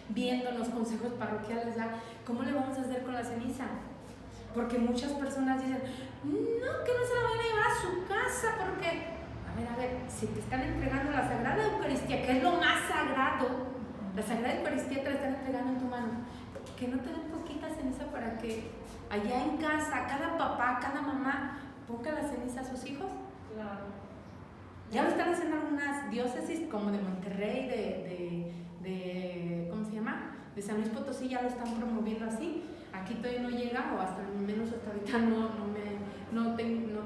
viendo los consejos parroquiales, ¿ya? ¿Cómo le vamos a hacer con la ceniza? Porque muchas personas dicen, no, que no se la vayan a llevar a su casa, porque, a ver, si te están entregando la Sagrada Eucaristía, que es lo más sagrado, la Sagrada Eucaristía te la están entregando en tu mano, que no te den poquita ceniza para que allá en casa, cada papá, cada mamá, ponga la ceniza a sus hijos. Claro. Ya lo están haciendo algunas diócesis como de Monterrey, de ¿cómo se llama? De San Luis Potosí, ya lo están promoviendo así. Aquí todavía no llega, o hasta menos hasta ahorita no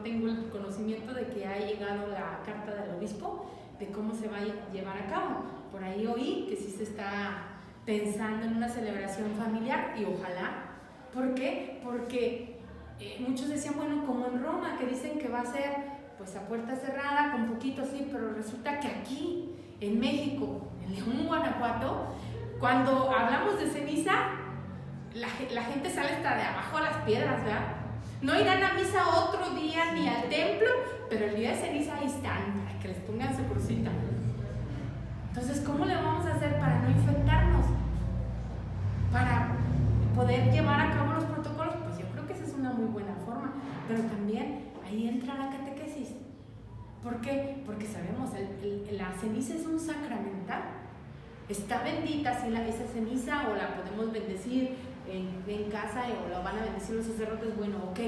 tengo el conocimiento de que ha llegado la carta del obispo de cómo se va a llevar a cabo. Por ahí oí que sí se está pensando en una celebración familiar y ojalá. ¿Por qué? Porque muchos decían, bueno, como en Roma, que dicen que va a ser pues a puerta cerrada, con poquito así, pero resulta que aquí, en México, en León, Guanajuato, cuando hablamos de ceniza, la gente sale hasta de abajo a las piedras, ¿verdad? No irán a misa otro día ni al templo, pero el día de ceniza ahí están, para que les pongan su crucita. Entonces, ¿cómo le vamos a hacer para no infectarnos? Para poder llevar a cabo los protocolos, pues yo creo que esa es una muy buena forma, pero también ahí entra la catequesis. ¿Por qué? Porque sabemos, la ceniza es un sacramental. Está bendita, si esa ceniza o la podemos bendecir en casa o la van a bendecir los sacerdotes, bueno, ok,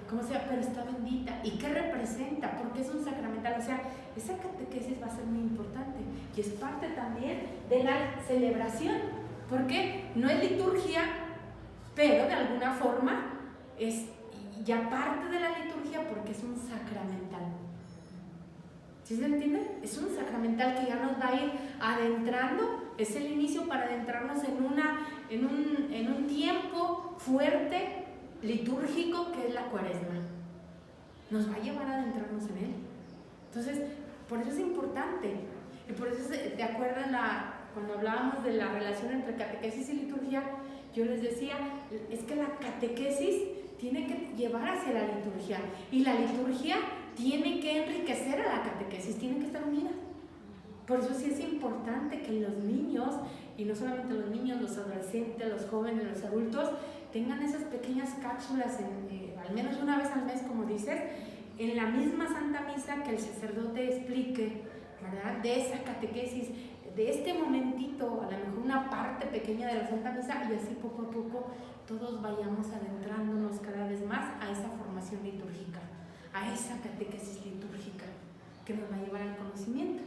como sea, pero está bendita. ¿Y qué representa? Porque es un sacramental, o sea, esa catequesis va a ser muy importante y es parte también de la celebración. ¿Por qué? No es liturgia, pero de alguna forma es ya parte de la liturgia porque es un sacramental. ¿Sí se entiende? Es un sacramental que ya nos va a ir adentrando, es el inicio para adentrarnos en un tiempo fuerte, litúrgico, que es la Cuaresma. Nos va a llevar a adentrarnos en él. Entonces, por eso es importante. Y por eso, ¿te acuerdas cuando hablábamos de la relación entre catequesis y liturgia? Yo les decía, es que la catequesis tiene que llevar hacia la liturgia y la liturgia tiene que enriquecer a la catequesis, tienen que estar unidas. Por eso sí es importante que los niños, y no solamente los niños, los adolescentes, los jóvenes, los adultos, tengan esas pequeñas cápsulas, al menos una vez al mes, como dices, en la misma Santa Misa, que el sacerdote explique, ¿verdad?, de esa catequesis, de este momentito, a lo mejor una parte pequeña de la Santa Misa, y así poco a poco todos vayamos adentrándonos cada vez más a esa formación litúrgica, a esa catequesis litúrgica que nos va a llevar al conocimiento,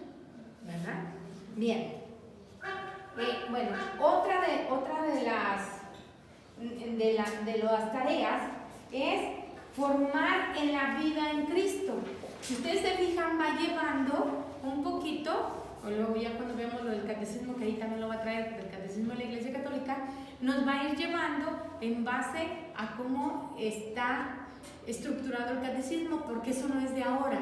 ¿verdad? Bien. Bueno, otra de las tareas es formar en la vida en Cristo. Si ustedes se fijan, va llevando un poquito, o luego ya cuando vemos lo del catecismo, que ahí también lo va a traer, del catecismo de la Iglesia Católica, nos va a ir llevando en base a cómo está estructurado el catecismo, porque eso no es de ahora.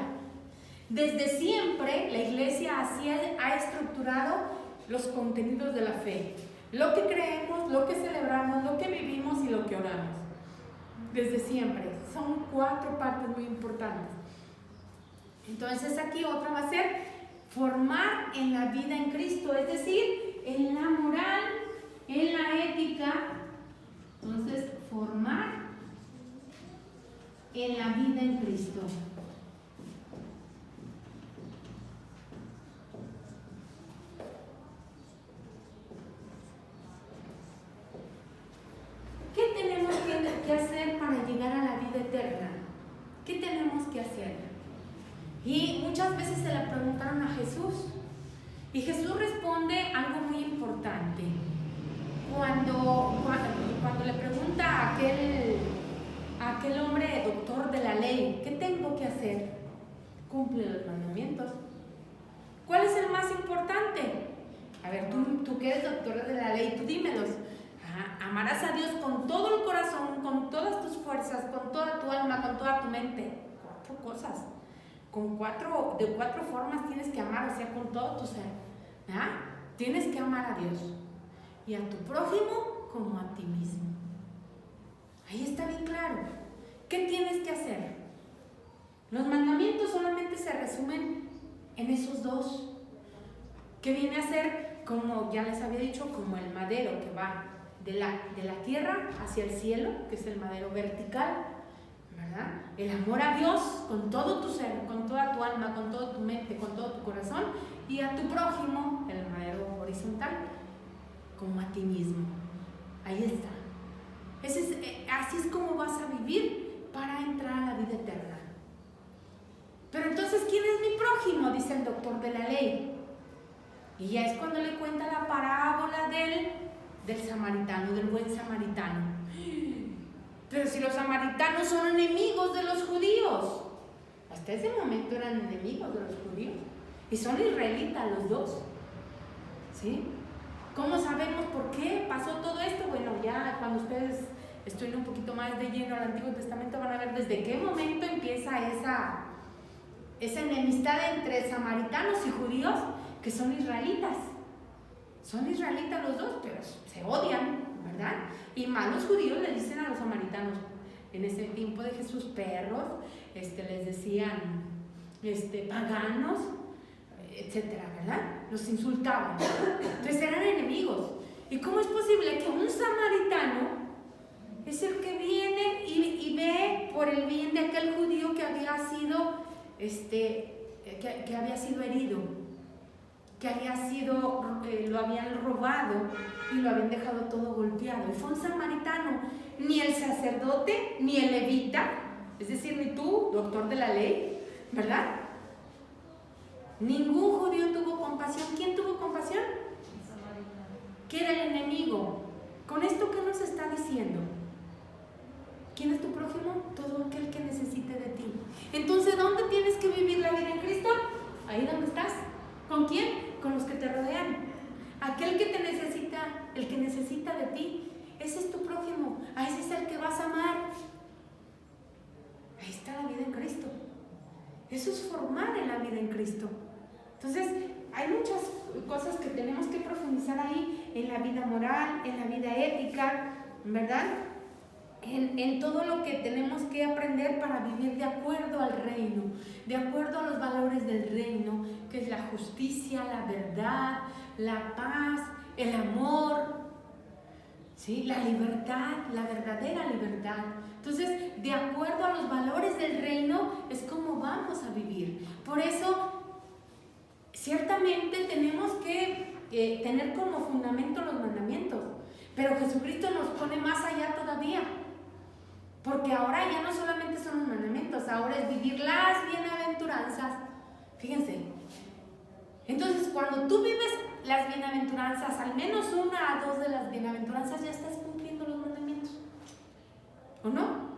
Desde siempre la Iglesia así ha estructurado los contenidos de la fe, lo que creemos, lo que celebramos, lo que vivimos y lo que oramos. Desde siempre. Son 4 partes muy importantes. Entonces aquí otra va a ser formar en la vida en Cristo, es decir, en la moral, en la ética. Entonces, formar en la vida en Cristo. ¿qué tenemos que hacer? Y muchas veces se le preguntaron a Jesús. Y Jesús responde algo muy importante. Cuando le pregunta a aquel hombre doctor de la ley, ¿qué tengo que hacer? Cumple los mandamientos. ¿Cuál es el más importante? A ver, tú que eres doctor de la ley, tú dímelos. Amarás a Dios con todo el corazón, con todas tus fuerzas, con toda tu alma, con toda tu mente. 4 cosas. De 4 formas tienes que amar, o sea, con todo tu ser. Tienes que amar a Dios y a tu prójimo como a ti mismo. Ahí está bien claro. ¿Qué tienes que hacer? Los mandamientos solamente se resumen en esos 2, que viene a ser, como ya les había dicho, como el madero que va de la tierra hacia el cielo, que es el madero vertical, ¿verdad? El amor a Dios con todo tu ser, con toda tu alma, con toda tu mente, con todo tu corazón, y a tu prójimo, el madero horizontal, como a ti mismo. Ahí está. Así es como vas a vivir para entrar a la vida eterna. Pero entonces, ¿quién es mi prójimo? Dice el doctor de la ley. Y ya es cuando le cuenta la parábola del samaritano, del buen samaritano. Pero si los samaritanos son enemigos de los judíos, hasta ese momento eran enemigos de los judíos, y son israelitas los 2, ¿sí? ¿Cómo sabemos por qué pasó todo esto? Bueno, ya cuando ustedes estudien un poquito más de lleno al Antiguo Testamento van a ver desde qué momento empieza esa enemistad entre samaritanos y judíos, que son israelitas. Son israelitas los 2, pero se odian, ¿verdad? Y más los judíos le dicen a los samaritanos, en ese tiempo de Jesús, perros, les decían paganos, etcétera, ¿verdad? Los insultaban. Entonces eran enemigos. ¿Y cómo es posible que un samaritano es el que viene y ve por el bien de aquel judío que había sido que había sido herido, que lo habían robado y lo habían dejado todo golpeado? Y fue un samaritano. Ni el sacerdote, ni el levita, es decir, ni tú, doctor de la ley, ¿verdad? Ningún judío tuvo compasión. ¿Quién tuvo compasión? ¿Quién era el enemigo? ¿Con esto qué nos está diciendo? ¿Quién es tu prójimo? Todo aquel que necesite de ti. Entonces, ¿dónde tienes que vivir la vida en Cristo? Ahí donde estás. ¿Con quién? Con los que te rodean. Aquel que te necesita, el que necesita de ti, ese es tu prójimo. A ese es el que vas a amar. Ahí está la vida en Cristo. Eso es formar en la vida en Cristo. Entonces, hay muchas cosas que tenemos que profundizar ahí, en la vida moral, en la vida ética, ¿verdad? En todo lo que tenemos que aprender para vivir de acuerdo al reino, de acuerdo a los valores del reino, que es la justicia, la verdad, la paz, el amor, ¿sí? La libertad, la verdadera libertad. Entonces, de acuerdo a los valores del reino es como vamos a vivir. Por eso, ciertamente tenemos que tener como fundamento los mandamientos, pero Jesucristo nos pone más allá todavía. Porque ahora ya no solamente son los mandamientos, ahora es vivir las bienaventuranzas. Fíjense. Entonces, cuando tú vives las bienaventuranzas, al menos 1 a 2 de las bienaventuranzas, ya estás cumpliendo los mandamientos. ¿O no?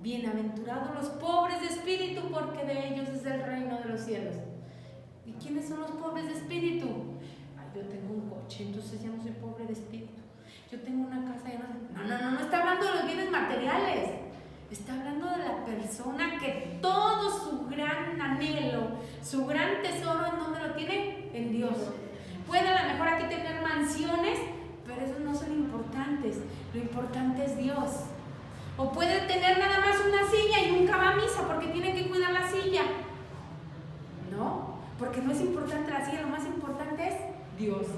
Bienaventurados los pobres de espíritu, porque de ellos es el reino de los cielos. ¿Y quiénes son los pobres de espíritu? Ay, yo tengo un coche, entonces ya no soy pobre de espíritu. Yo tengo una casa, ya no. No está hablando de los bienes materiales. Está hablando de la persona que todo su gran anhelo, su gran tesoro, ¿en dónde lo tiene? En Dios. Puede a lo mejor aquí tener mansiones, pero esos no son importantes. Lo importante es Dios. O puede tener nada más una silla y nunca va a misa porque tiene que cuidar la silla. No, porque no es importante la silla, lo más importante es Dios.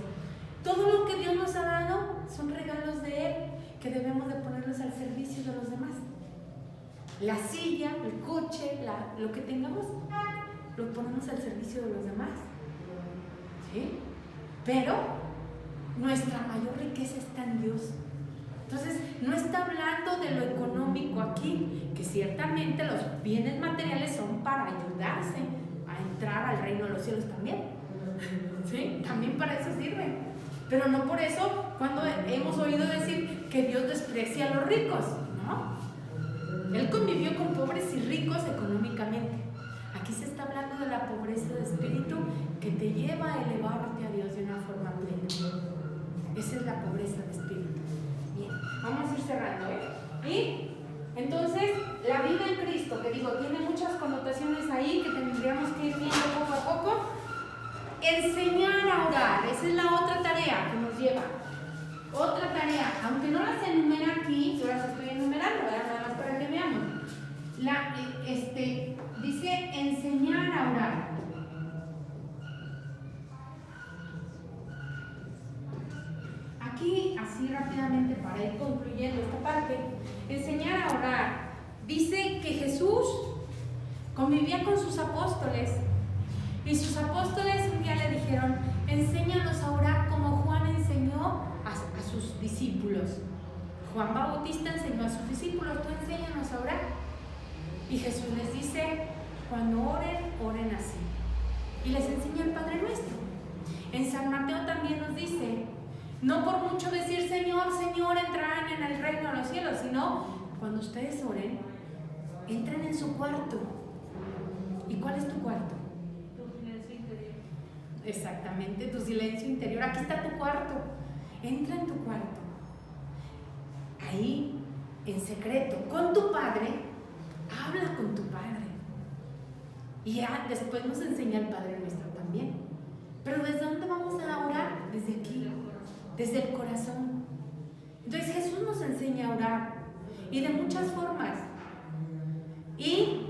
Todo lo que Dios nos ha dado son regalos de Él que debemos de ponerlos al servicio de los demás. La silla, el coche, lo que tengamos, lo ponemos al servicio de los demás. ¿Sí? Pero nuestra mayor riqueza está en Dios. Entonces, no está hablando de lo económico aquí, que ciertamente los bienes materiales son para ayudarse a entrar al reino de los cielos también. ¿Sí? También para eso sirven. Pero no por eso cuando hemos oído decir que Dios desprecia a los ricos, ¿no? Él convivió con pobres y ricos económicamente. Aquí se está hablando de la pobreza de espíritu que te lleva a elevarte a Dios de una forma plena. Esa es la pobreza de espíritu. Bien, vamos a ir cerrando, Y entonces, la vida en Cristo, que digo, tiene muchas connotaciones ahí que tendríamos que ir viendo poco a poco. Enseñar a orar, esa es la otra tarea que nos lleva. Otra tarea, aunque no las enumera aquí, yo las estoy enumerando, ¿verdad? Nada más para que veamos. Dice enseñar a orar. Aquí, así rápidamente para ir concluyendo esta parte, enseñar a orar. Dice que Jesús convivía con sus apóstoles y sus apóstoles un día le dijeron: enséñanos a orar como Juan enseñó a sus discípulos. Juan Bautista enseñó a sus discípulos, tú enséñanos a orar. Y Jesús les dice: cuando oren, oren así. Y les enseña el Padre Nuestro. En San Mateo también nos dice: no por mucho decir Señor, Señor, entrarán en el reino de los cielos, sino cuando ustedes oren, entren en su cuarto. ¿Y cuál es tu cuarto? Tu silencio interior. Exactamente, tu silencio interior. Aquí está tu cuarto. Entra en tu cuarto. Ahí, en secreto, con tu Padre, habla con tu Padre. Y ya después nos enseña el Padre Nuestro también. Pero ¿desde dónde vamos a orar? Desde aquí, desde el corazón. Entonces Jesús nos enseña a orar, y de muchas formas. Y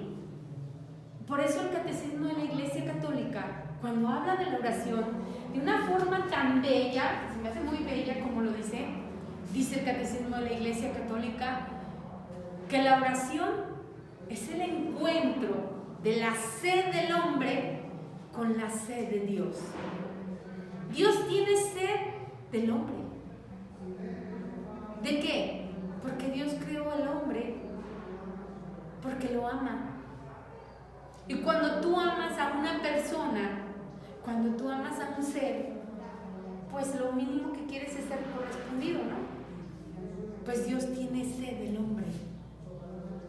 por eso el catecismo de la Iglesia Católica, cuando habla de la oración de una forma tan bella, se me hace muy bella como lo dice el catecismo de la Iglesia Católica, que la oración es el encuentro de la sed del hombre con la sed de Dios. Dios tiene sed del hombre. ¿De qué? Porque Dios creó al hombre, porque lo ama. Y cuando tú amas a una persona, cuando tú amas a un ser, pues lo mínimo que quieres es ser correspondido, ¿no? Pues Dios tiene sed del hombre,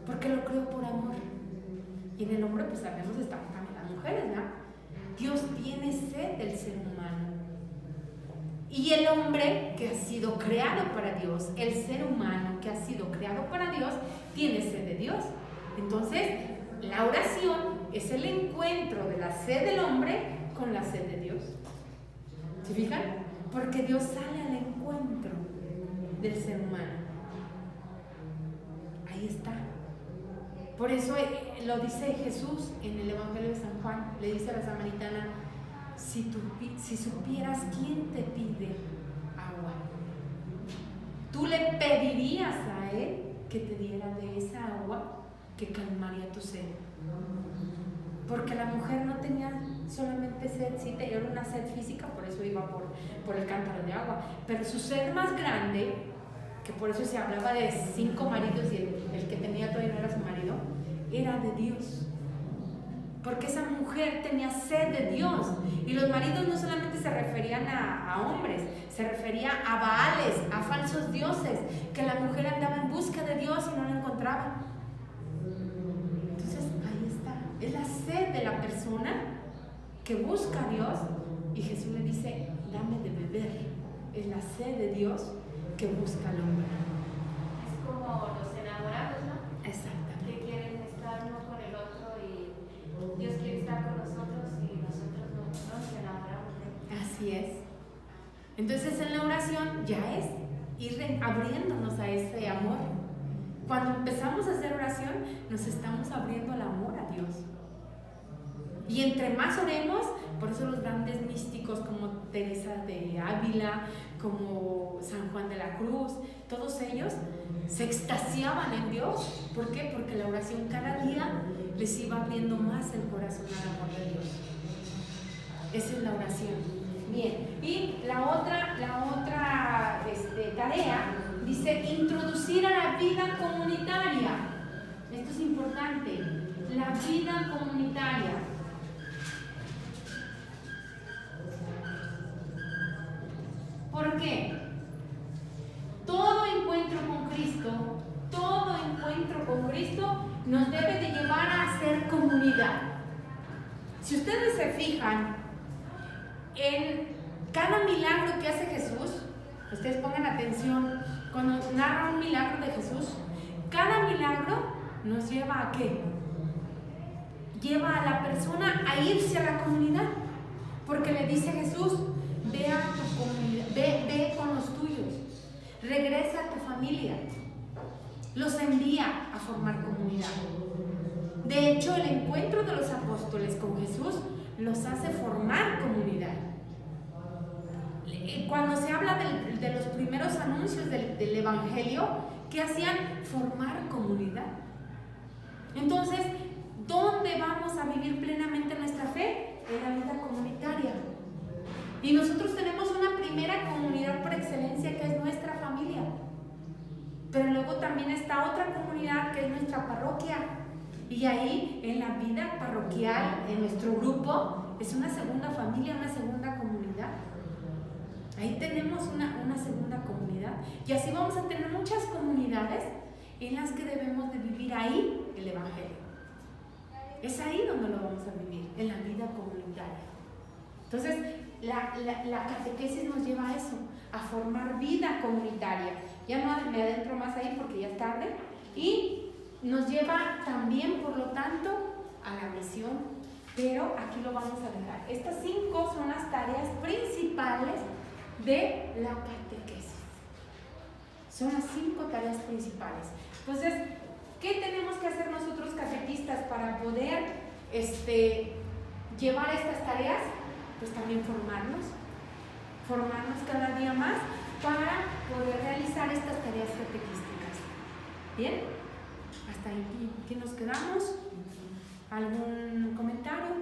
porque lo creó por amor. Y en el hombre, pues sabemos, están también las mujeres, ¿no? Dios tiene sed del ser humano. Y el hombre que ha sido creado para Dios, el ser humano que ha sido creado para Dios, tiene sed de Dios. Entonces, la oración es el encuentro de la sed del hombre con la sed de Dios. ¿Se fijan? Porque Dios sale al encuentro del ser humano. Ahí está. Por eso lo dice Jesús en el Evangelio de San Juan. Le dice a la samaritana: si supieras quién te pide agua, tú le pedirías a él que te diera de esa agua que calmaría tu sed. Porque la mujer no tenía solamente sed, sí tenía una sed física, por eso iba por el cántaro de agua, pero su sed más grande, que por eso se hablaba de 5 maridos y el que tenía todavía no era su marido, era de Dios. Porque esa mujer tenía sed de Dios. Y los maridos no solamente se referían a hombres, se refería a baales, a falsos dioses, que la mujer andaba en busca de Dios y no lo encontraba. Entonces ahí está, es la sed de la persona que busca a Dios, y Jesús le dice: dame de beber. Es la sed de Dios que busca al hombre. Es como los enamorados, ¿no? Exactamente. Que quieren estar uno con el otro y Dios quiere estar con nosotros y nosotros no nos enamoramos de Él. Así es. Entonces en la oración ya es ir abriéndonos a ese amor. Cuando empezamos a hacer oración, nos estamos abriendo al amor a Dios. Y entre más oremos, por eso los grandes místicos como Teresa de Ávila, como San Juan de la Cruz, todos ellos se extasiaban en Dios. ¿Por qué? Porque la oración cada día les iba abriendo más el corazón al amor de Dios. Esa es la oración. Bien, y la otra tarea Dice, introducir a la vida comunitaria. Esto es importante, la vida comunitaria. ¿Por qué? Todo encuentro con Cristo nos debe de llevar a ser comunidad. Si ustedes se fijan en cada milagro que hace Jesús, ustedes pongan atención, cuando narra un milagro de Jesús, cada milagro nos lleva a ¿qué? Lleva a la persona a irse a la comunidad, porque le dice Jesús, ve a tu comunidad, ve con los tuyos, regresa a tu familia, los envía a formar comunidad. De hecho, el encuentro de los apóstoles con Jesús los hace formar comunidad. Cuando se habla de los primeros anuncios del Evangelio, ¿qué hacían? Formar comunidad. Entonces, ¿dónde vamos a vivir plenamente nuestra fe? En la vida comunitaria. Y nosotros tenemos una primera comunidad por excelencia que es nuestra familia. Pero luego también está otra comunidad que es nuestra parroquia. Y ahí, en la vida parroquial, en nuestro grupo, es una segunda familia, una segunda comunidad. Ahí tenemos una segunda comunidad. Y así vamos a tener muchas comunidades en las que debemos de vivir ahí el Evangelio. Es ahí donde lo vamos a vivir, en la vida comunitaria. Entonces, la catequesis nos lleva a eso, a formar vida comunitaria. Ya no me adentro más ahí porque ya es tarde. Y nos lleva también, por lo tanto, a la misión. Pero aquí lo vamos a dejar. Estas 5 son las tareas principales de la catequesis. Son las 5 tareas principales. Entonces, ¿qué tenemos que hacer nosotros catequistas para poder llevar estas tareas? Pues también formarnos cada día más para poder realizar estas tareas catequísticas. ¿Bien? Hasta aquí nos quedamos. ¿Algún comentario?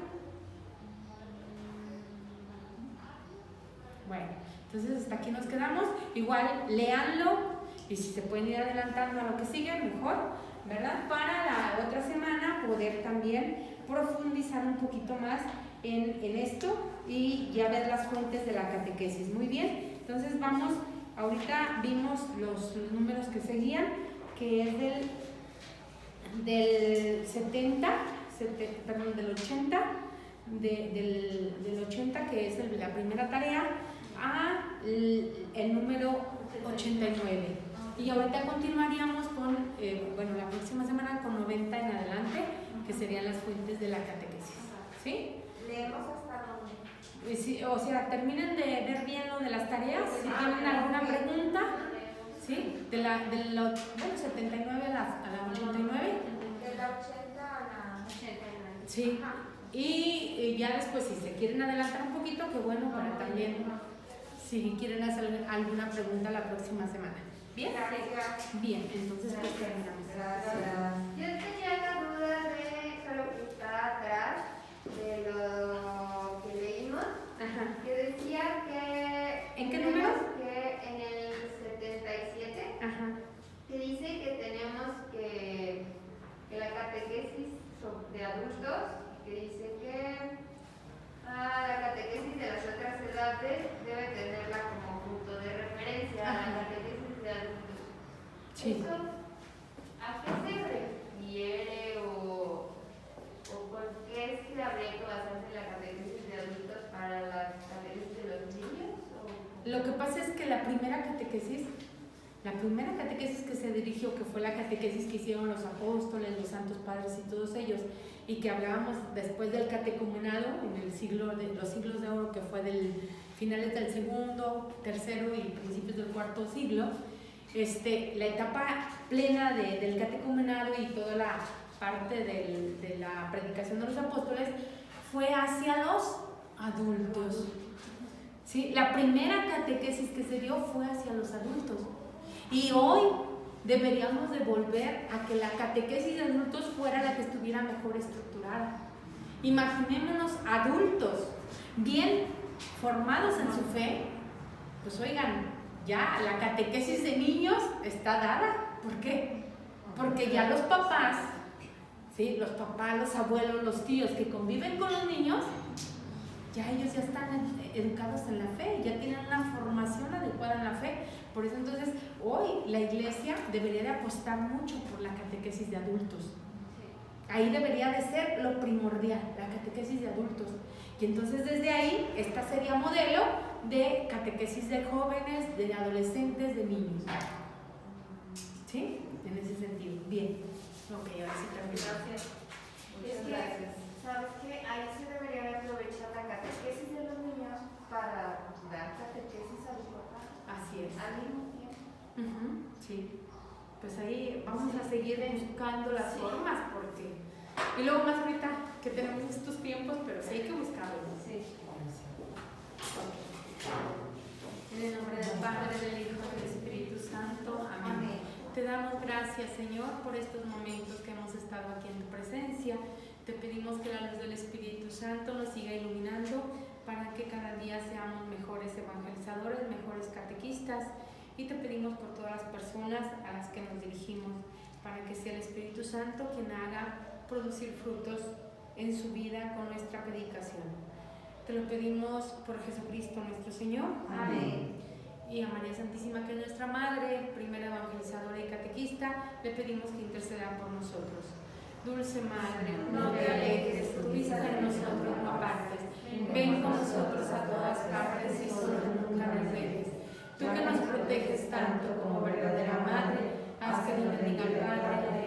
Bueno, entonces hasta aquí nos quedamos. Igual léanlo y si se pueden ir adelantando a lo que sigue, mejor, ¿verdad? Para la otra semana poder también profundizar un poquito más en esto y ya ver las fuentes de la catequesis. Muy bien, entonces vamos, ahorita vimos los números que seguían, que es del 80, del 80, que es la primera tarea, a el número 89. Y ahorita continuaríamos con, la próxima semana con 90 en adelante, que serían las fuentes de la catequesis. ¿Sí? Leemos hasta dónde. Sí, o sea, terminen de ver bien lo de las tareas. Si tienen alguna pregunta, ¿sí? Del 79 a la 89. De la 80 a la 89. Sí. Y ya después, si se quieren adelantar un poquito, qué bueno, para también, si quieren hacer alguna pregunta la próxima semana. ¿Bien? Gracias. Bien, entonces pues terminamos. Gracias. Yo tenía la duda de solo que está atrás de lo que leímos, Ajá. que decía que... ¿En qué número? Que en el 77, Ajá. que dice que tenemos que la catequesis de adultos, que dice que la catequesis de las otras edades debe tenerla como punto de referencia a la catequesis de adultos. Sí. ¿Eso a qué se refiere o por qué es que habría que basarse en la catequesis de adultos para la catequesis de los niños? Lo que pasa es que la primera catequesis que se dirigió, que fue la catequesis que hicieron los apóstoles, los santos padres y todos ellos, y que hablábamos después del catecumenado en los siglos de oro, que fue del finales del segundo, tercero y principios del cuarto siglo, la etapa plena del catecumenado y toda la parte de la predicación de los apóstoles fue hacia los adultos. ¿Sí? La primera catequesis que se dio fue hacia los adultos. Y hoy deberíamos de volver a que la catequesis de adultos fuera la que estuviera mejor estructurada. Imaginémonos adultos bien formados en su fe, pues oigan, ya la catequesis de niños está dada. ¿Por qué? Porque ya los papás, ¿sí? Los papás, los abuelos, los tíos que conviven con los niños, ya ellos ya están educados en la fe, ya tienen una formación adecuada en la fe. Por eso entonces hoy la iglesia debería de apostar mucho por la catequesis de adultos. Ahí debería de ser lo primordial, la catequesis de adultos. Y entonces desde ahí, esta sería modelo de catequesis de jóvenes, de adolescentes, de niños. ¿Sí? En ese sentido. Bien. Ok, ahora sí también. Gracias. Muchas gracias. ¿Sabes qué? Ahí se debería de aprovechar la catequesis de los niños para dar catequesis a los papás Así es. al mismo tiempo. Sí. Pues ahí vamos a seguir buscando las formas porque... Y luego más ahorita que tenemos estos tiempos, pero sí hay que buscarlos. Sí. En el nombre del Padre, del Hijo y del Espíritu Santo. Amén. Te damos gracias, Señor, por estos momentos que hemos estado aquí en tu presencia. Te pedimos que la luz del Espíritu Santo nos siga iluminando para que cada día seamos mejores evangelizadores, mejores catequistas. Y te pedimos por todas las personas a las que nos dirigimos, para que sea el Espíritu Santo quien haga producir frutos en su vida con nuestra predicación. Te lo pedimos por Jesucristo nuestro Señor. Amén. Y a María Santísima, que es nuestra Madre, primera evangelizadora y catequista, le pedimos que interceda por nosotros. Dulce Madre, no te alejes, tu vista en nosotros no apartes. Ven con nosotros a todas partes y solo nunca nos dejes. Tú que nos proteges tanto como verdadera Madre, haz que nos bendiga el Padre,